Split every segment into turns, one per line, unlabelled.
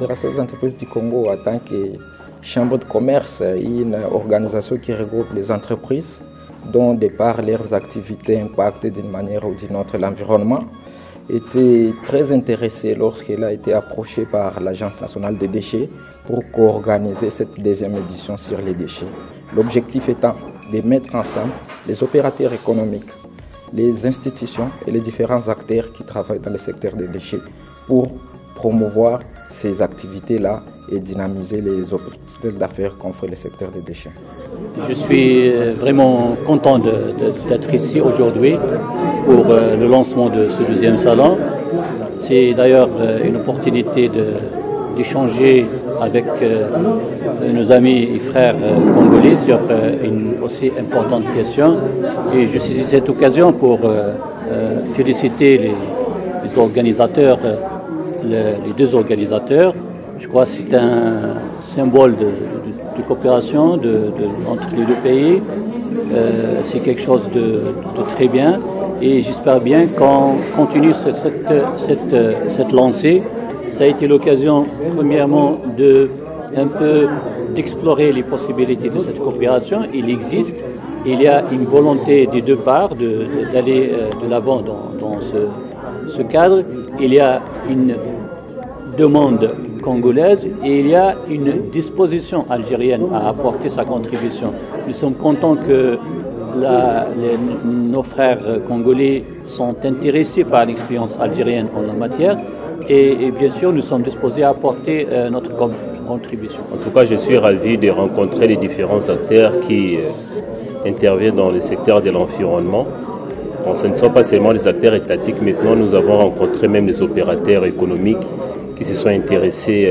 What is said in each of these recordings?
Fédération des entreprises du Congo, en tant que chambre de commerce, une organisation qui regroupe les entreprises dont, de par leurs activités, impactent d'une manière ou d'une autre l'environnement, était très intéressée lorsqu'elle a été approchée par l'Agence nationale des déchets pour co-organiser cette deuxième édition sur les déchets. L'objectif étant de mettre ensemble les opérateurs économiques, les institutions et les différents acteurs qui travaillent dans le secteur des déchets pour promouvoir ces activités-là et dynamiser les opportunités d'affaires qu'offre le secteur des déchets.
Je suis vraiment content d'être ici aujourd'hui pour le lancement de ce deuxième salon. C'est d'ailleurs une opportunité d'échanger avec nos amis et frères congolais sur une aussi importante question. Et je saisis cette occasion pour féliciter les organisateurs, les deux organisateurs. Je crois que c'est un symbole de coopération entre les deux pays. C'est quelque chose de très bien et j'espère bien qu'on continue cette lancée. Ça a été l'occasion, premièrement, d'explorer les possibilités de cette coopération. Il existe, il y a une volonté des deux parts d'aller de l'avant dans ce cadre. Il y a une demande congolaise et il y a une disposition algérienne à apporter sa contribution. Nous sommes contents que nos frères congolais sont intéressés par l'expérience algérienne en la matière et bien sûr nous sommes disposés à apporter notre contribution.
En tout cas, je suis ravi de rencontrer les différents acteurs qui interviennent dans le secteur de l'environnement. Bon, ce ne sont pas seulement les acteurs étatiques, maintenant nous avons rencontré même les opérateurs économiques qui se sont intéressés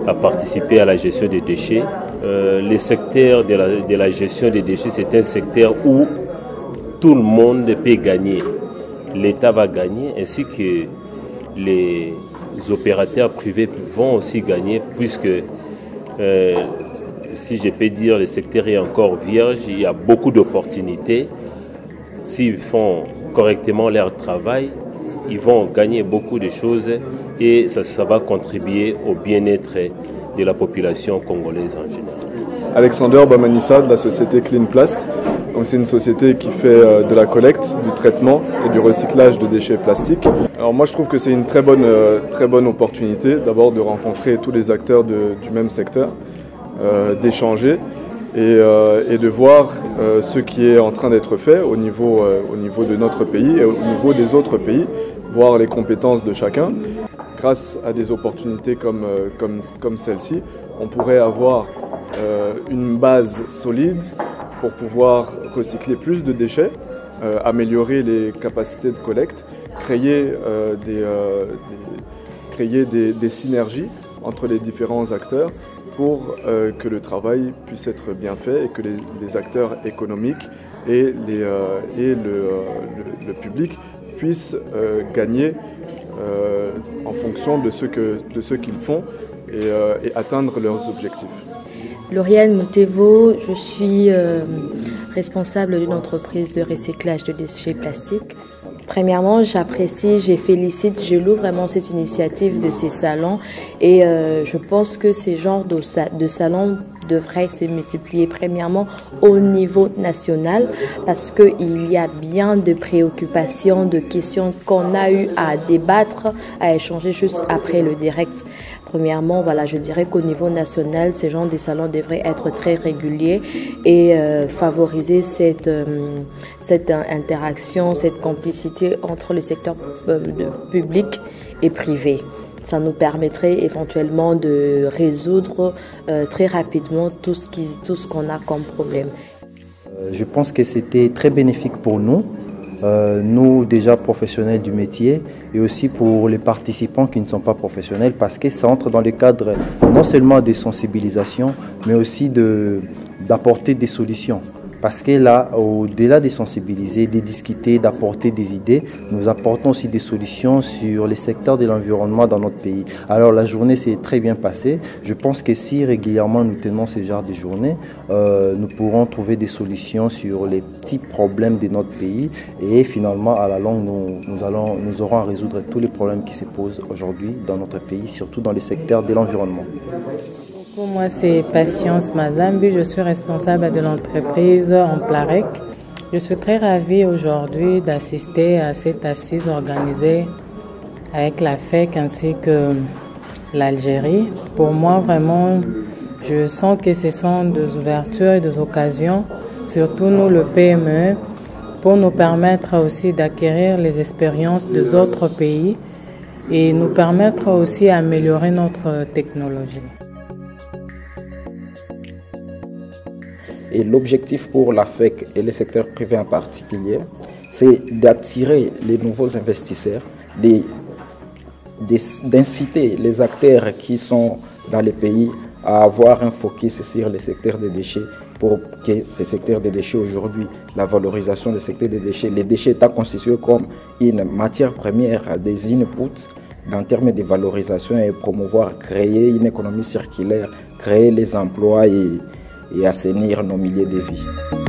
à participer à la gestion des déchets. Le secteur de la gestion des déchets, c'est un secteur où tout le monde peut gagner. L'État va gagner ainsi que les opérateurs privés vont aussi gagner puisque, si je peux dire, le secteur est encore vierge, il y a beaucoup d'opportunités. S'ils font correctement leur travail, ils vont gagner beaucoup de choses et ça va contribuer au bien-être de la population congolaise en général.
Alexander Bamanissa de la société Clean Plast. C'est une société qui fait de la collecte, du traitement et du recyclage de déchets plastiques. Alors moi je trouve que c'est une très bonne opportunité d'abord de rencontrer tous les acteurs du même secteur, d'échanger et de voir ce qui est en train d'être fait au niveau de notre pays et au niveau des autres pays, voir les compétences de chacun. Grâce à des opportunités comme celle-ci, on pourrait avoir une base solide pour pouvoir recycler plus de déchets, améliorer les capacités de collecte, créer des synergies entre les différents acteurs pour que le travail puisse être bien fait et que les acteurs économiques et le public puissent gagner en fonction de ce qu'ils font et atteindre leurs objectifs.
Lauriane Moutevo, je suis responsable d'une entreprise de recyclage de déchets plastiques. Premièrement, j'apprécie, je félicite, je loue vraiment cette initiative de ces salons et je pense que ces genres de salons devraient se multiplier premièrement au niveau national parce qu'il y a bien de préoccupations, de questions qu'on a eu à débattre, à échanger juste après le direct. Premièrement, voilà, je dirais qu'au niveau national, ces genres de salons devraient être très réguliers et favoriser cette interaction, cette complicité entre le secteur public et privé. Ça nous permettrait éventuellement de résoudre très rapidement tout ce qu'on a comme problème.
Je pense que c'était très bénéfique pour nous. Nous déjà professionnels du métier et aussi pour les participants qui ne sont pas professionnels parce que ça entre dans le cadre non seulement des sensibilisations mais aussi d'apporter des solutions. Parce que là, au-delà de sensibiliser, de discuter, d'apporter des idées, nous apportons aussi des solutions sur les secteurs de l'environnement dans notre pays. Alors la journée s'est très bien passée. Je pense que si régulièrement nous tenons ce genre de journée, nous pourrons trouver des solutions sur les petits problèmes de notre pays et finalement à la longue nous aurons à résoudre tous les problèmes qui se posent aujourd'hui dans notre pays, surtout dans le secteur de l'environnement.
Pour moi, c'est Patience Mazambi. Je suis responsable de l'entreprise Amplarec. Je suis très ravie aujourd'hui d'assister à cette assise organisée avec la FEC ainsi que l'Algérie. Pour moi, vraiment, je sens que ce sont des ouvertures et des occasions, surtout nous, le PME, pour nous permettre aussi d'acquérir les expériences des autres pays et nous permettre aussi d'améliorer notre technologie.
Et l'objectif pour la FEC et le secteur privé en particulier, c'est d'attirer les nouveaux investisseurs, d'inciter les acteurs qui sont dans les pays à avoir un focus sur le secteur des déchets pour que ce secteur des déchets aujourd'hui, la valorisation du secteur des déchets, les déchets étant constitués comme une matière première des inputs en termes de valorisation et promouvoir, créer une économie circulaire, créer les emplois et assainir nos milieux de vie.